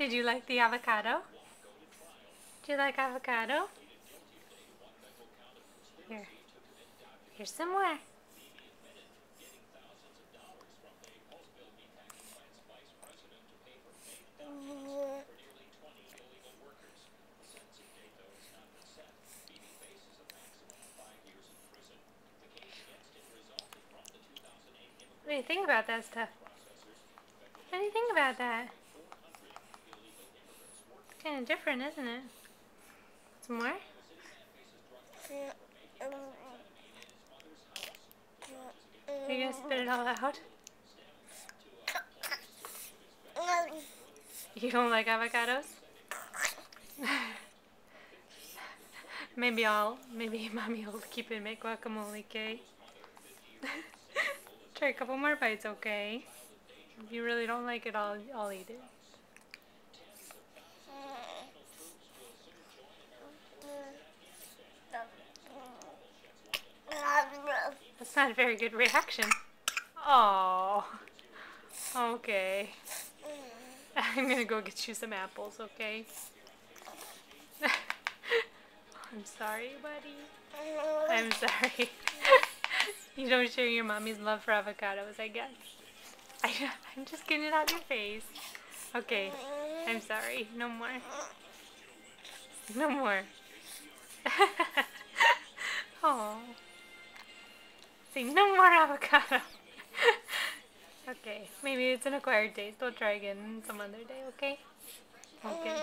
Did you like the avocado? Do you like avocado? Here. Here's some more. What do you think about that stuff? What do you think about that? It's kind of different, isn't it? Some more? Are you gonna spit it all out? You don't like avocados? Maybe mommy will keep it and make guacamole, okay? Try a couple more bites, okay? If you really don't like it, I'll eat it. That's not a very good reaction. Oh, okay. I'm gonna go get you some apples, okay? I'm sorry, buddy. I'm sorry. You don't share your mommy's love for avocados, I guess. I'm just getting it out of your face. Okay, I'm sorry. No more. No more. Oh. Say no more avocado. Okay, maybe it's an acquired taste. We'll try again some other day, okay? Okay.